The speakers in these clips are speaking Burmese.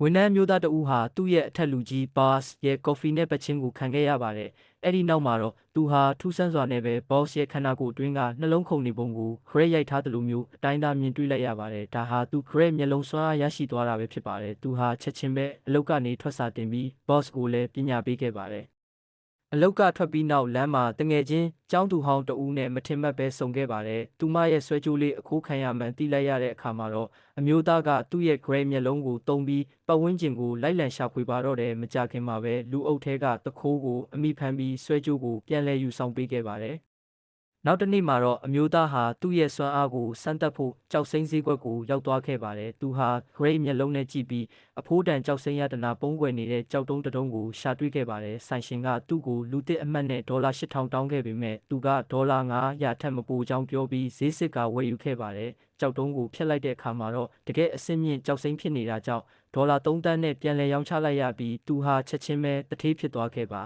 ဝန်ထမ်းမျိုးသားတဦးဟာသူ့ရဲ့အထက်လူကြီး boss ရဲ့ကော်ဖီနဲ့ပတ်ချင်းကိုခံခဲ့ရပါတယ်။အဲ့ဒီနောက်မှာတော့သူဟာထူးဆန်းစွာနဲ့ပဲ boss ရဲ့ခန္ဓာကိုယ်အတွင်းကနှလုံးခုန်နေပုံကိုခရက်ရိုက်ထားသလိုမျိုးအတိုင်းသားမြင်တွေ့လိုက်ရပါတယ်။ဒါဟာသူခရက်မျက်လုံးစွမ်းအားရရှိသွားတာပဲဖြစ်ပါတယ်။သူဟာချက်ချင်းပဲအလုပ်ကနေထွက်စာတင်ပြီး boss ကိုလည်းပညာပေးခဲ့ပါတယ်။အလောက်ကထွက်ပြီးနောက်လမ်းမှာတငယ်ချင်းကျောင်းသူဟောင်းတဦးနဲ့မထင်မှတ်ပဲဆုံခဲ့ပါတယ်။သူမရဲ့ဆွဲကြိုးလေးအခိုးခံရမှန်းသိလိုက်ရတဲ့အခါမှာတော့အမျိုးသားကသူ့ရဲ့ grey မျက်လုံးကိုတုံးပြီးပတ်ဝန်းကျင်ကိုလိုက်လံရှာဖွေပါတော့တယ်။မကြခင်မှာပဲလူအုပ်ထဲကတခိုးကိုအမိဖမ်းပြီးဆွဲကြိုးကိုပြန်လဲယူဆောင်ပေးခဲ့ပါတယ်။နောက်တစ်နေ့မှာတော့အမျိုးသားဟာသူ့ရဲ့စွမ်းအားကိုစမ်းသပ်ဖို့ကြောက်စိမ့်စည်းကွက်ကိုရောက်သွားခဲ့ပါတယ်။သူဟာ grey မျက်လုံးနဲ့ကြည့်ပြီးအဖိုးတန်ကြောက်စိမ့်ရတနာပုံးကွယ်နေတဲ့ကြောက်တုံးတုံးကိုရှာတွေ့ခဲ့ပါတယ်။ဆိုင်ရှင်ကသူ့ကိုလူသစ်အမှတ်နဲ့$8000တောင်းခဲ့ပေမဲ့သူက$900ထက်မပိုကြောင်းပြောပြီးဈေးစစ်ကဝယ်ယူခဲ့ပါတယ်။ကြောက်တုံးကိုဖျက်လိုက်တဲ့အခါမှာတော့တကယ်အဆင့်မြင့်ကြောက်စိမ့်ဖြစ်နေတာကြောင့်$3သန်းနဲ့ပြန်လည်ရောင်းချလိုက်ရပြီးသူဟာချက်ချင်းပဲတထေးဖြစ်သွားခဲ့ပါ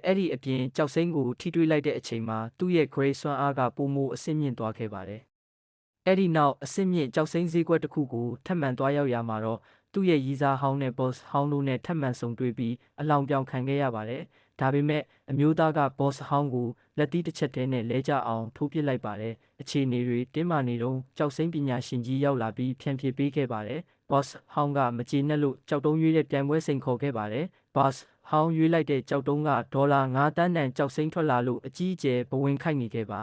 အဲ့ဒီအပြင်ကြောက်စိမ့်ကိုထိတွေ့လိုက်တဲ့အချိန်မှာသူ့ရဲ့ grey စွမ်းအားကပိုမိုအဆင့်မြင့်သွားခဲ့ပါတယ်။အဲ့ဒီနောက်အဆင့်မြင့်ကြောက်စိမ့်ဈေးကွက်တစ်ခုကိုထပ်မံသွားရောက်ရမှာတော့သူ့ရဲ့ရီးစားဟောင်းနဲ့ boss ဟောင်းတို့နဲ့ထပ်မံဆုံတွေ့ပြီးအလောင်ပြောင်ခံခဲ့ရပါတယ်။ဒါပေမဲ့အမျိုးသားက boss ဟောင်းကိုလက်သီးတစ်ချက်တည်းနဲ့လဲကျအောင်ထိုးပစ်လိုက်ပါတယ်။အခြေအနေတွေတင်းမာနေတော့ကြောက်စိမ့်ပညာရှင်ကြီးရောက်လာပြီးဖြန့်ဖြေပေးခဲ့ပါတယ်။ boss ဟောင်းကမကြေနပ်လို့ကြောက်တုံးရွေးတဲ့ပြိုင်ပွဲစိန်ခေါ်ခဲ့ပါတယ်။ boss ဟောင်းရွေးလိုက်တဲ့ကြောက်တုံးက$9သန်းတန်ကြောက်စိမ့်ထွက်လာလို့အကြီးအကျယ်ဘဝင်ခိုက်နေခဲ့ပါ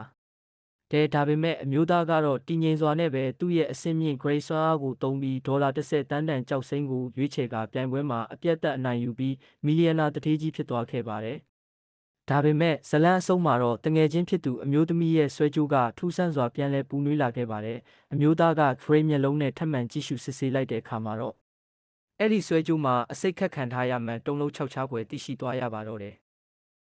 ဒါပေမဲ့အမျိုးသားကတော့တည်ငြိမ်စွာနဲ့ပဲသူ့ရဲ့အဆင့်မြင့် grey စွမ်းအားကိုသုံးပြီး$10သန်းတန်ကြောက်စိမ့်ကိုရွေးချယ်ကပြိုင်ပွဲမှာအပြတ်သက်အနိုင်ယူပြီးမီလီယံနာတထေးကြီးဖြစ်သွားခဲ့ပါတယ်။ဒါပေမဲ့ဇလန်းအဆုံးမှာတော့တငယ်ချင်းဖြစ်သူအမျိုးသမီးရဲ့ဆွဲကြိုးကထူးဆန်းစွာပြန်လဲပူနွေးလာခဲ့ပါတယ်။အမျိုးသားက grey မျက်လုံးနဲ့ထပ်မံကြည့်ရှုစစ်ဆေးလိုက်တဲ့အခါမှာတော့အဲ့ဒီဆွဲကြိုးမှာအစိတ်ခတ်ခံထားရမှန်တုံးလုံး6ချားပွဲသိရှိသွားရပါတော့တယ်